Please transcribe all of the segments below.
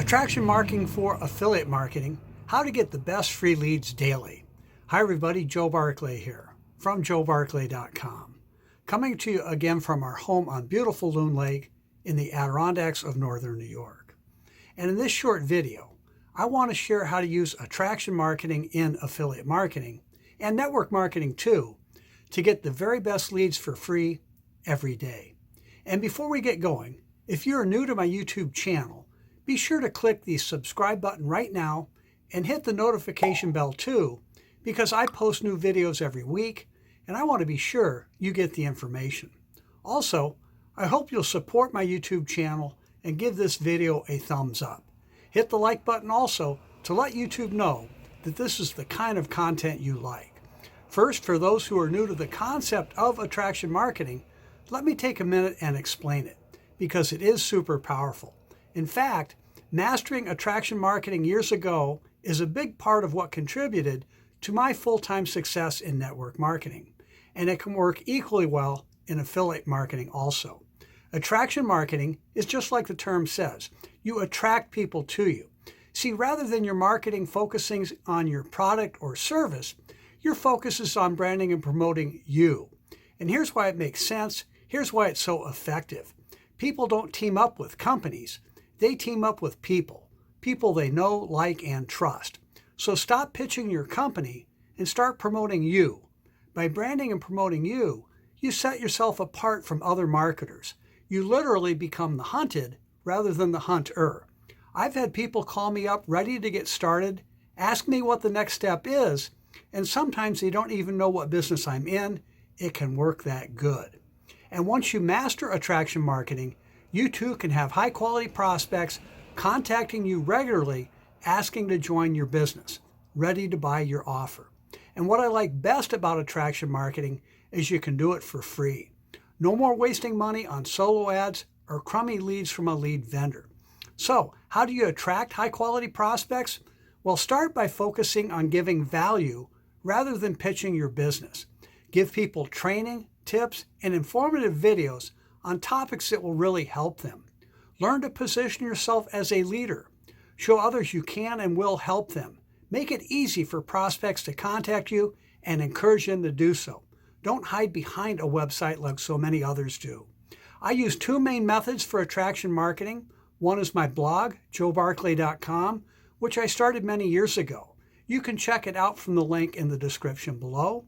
Attraction marketing for affiliate marketing, how to get the best free leads daily. Hi everybody, Joe Barclay here from joebarclay.com. Coming to you again from our home on beautiful Loon Lake in the Adirondacks of Northern New York. And in this short video, I want to share how to use attraction marketing in affiliate marketing and network marketing too to get the very best leads for free every day. And before we get going, if you're new to my YouTube channel, be sure to click the subscribe button right now and hit the notification bell too, because I post new videos every week and I want to be sure you get the information. Also, I hope you'll support my YouTube channel and give this video a thumbs up. Hit the like button also to let YouTube know that this is the kind of content you like. First, for those who are new to the concept of attraction marketing, let me take a minute and explain it, because it is super powerful. In fact, mastering attraction marketing years ago is a big part of what contributed to my full-time success in network marketing, and it can work equally well in affiliate marketing also. Attraction marketing is just like the term says. You attract people to you. See, rather than your marketing focusing on your product or service, your focus is on branding and promoting you. And here's why it makes sense. Here's why it's so effective. People don't team up with companies. They team up with people they know, like, and trust. So stop pitching your company and start promoting you. By branding and promoting you, you set yourself apart from other marketers. You literally become the hunted rather than the hunter. I've had people call me up ready to get started, ask me what the next step is, and sometimes they don't even know what business I'm in. It can work that good. And once you master attraction marketing, you too can have high-quality prospects contacting you regularly, asking to join your business, ready to buy your offer. And what I like best about attraction marketing is you can do it for free. No more wasting money on solo ads or crummy leads from a lead vendor. So, how do you attract high-quality prospects? Well, start by focusing on giving value rather than pitching your business. Give people training, tips, and informative videos on topics that will really help them. Learn to position yourself as a leader. Show others you can and will help them. Make it easy for prospects to contact you and encourage them to do so. Don't hide behind a website like so many others do. I use two main methods for attraction marketing. One is my blog, joebarclay.com, which I started many years ago. You can check it out from the link in the description below.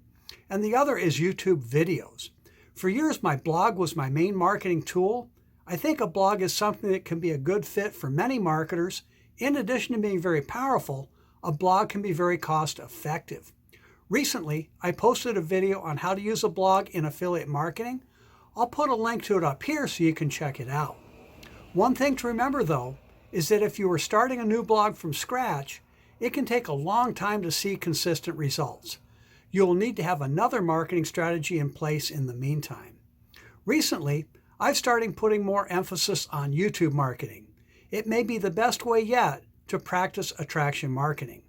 And the other is YouTube videos. For years, my blog was my main marketing tool. I think a blog is something that can be a good fit for many marketers. In addition to being very powerful, a blog can be very cost effective. Recently, I posted a video on how to use a blog in affiliate marketing. I'll put a link to it up here so you can check it out. One thing to remember though, is that if you are starting a new blog from scratch, it can take a long time to see consistent results. You'll need to have another marketing strategy in place in the meantime. Recently, I've started putting more emphasis on YouTube marketing. It may be the best way yet to practice attraction marketing.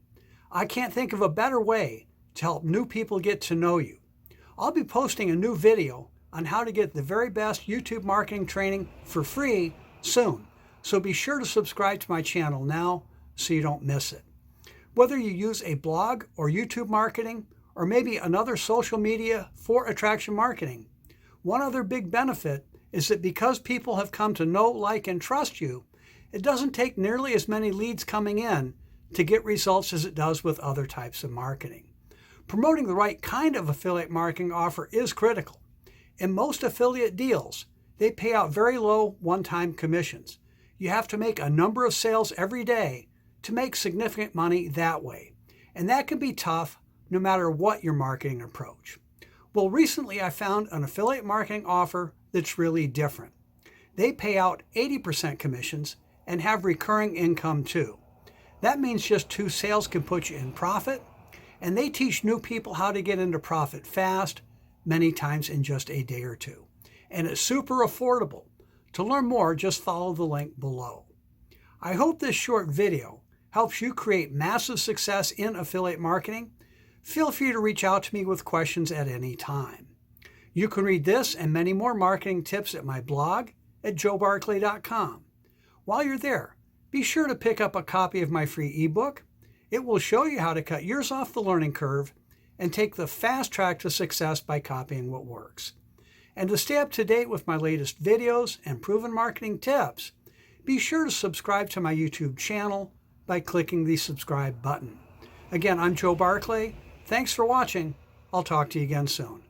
I can't think of a better way to help new people get to know you. I'll be posting a new video on how to get the very best YouTube marketing training for free soon. So be sure to subscribe to my channel now so you don't miss it. Whether you use a blog or YouTube marketing, or maybe another social media for attraction marketing, one other big benefit is that because people have come to know, like, and trust you, it doesn't take nearly as many leads coming in to get results as it does with other types of marketing. Promoting the right kind of affiliate marketing offer is critical. In most affiliate deals, they pay out very low one-time commissions. You have to make a number of sales every day to make significant money that way. And that can be tough no matter what your marketing approach. Well, recently I found an affiliate marketing offer that's really different. They pay out 80% commissions and have recurring income too. That means just 2 sales can put you in profit, and they teach new people how to get into profit fast, many times in just a day or two. And it's super affordable. To learn more, just follow the link below. I hope this short video helps you create massive success in affiliate marketing. Feel free to reach out to me with questions at any time. You can read this and many more marketing tips at my blog at joebarclay.com. While you're there, be sure to pick up a copy of my free ebook. It will show you how to cut years off the learning curve and take the fast track to success by copying what works. And to stay up to date with my latest videos and proven marketing tips, be sure to subscribe to my YouTube channel by clicking the subscribe button. Again, I'm Joe Barclay. Thanks for watching. I'll talk to you again soon.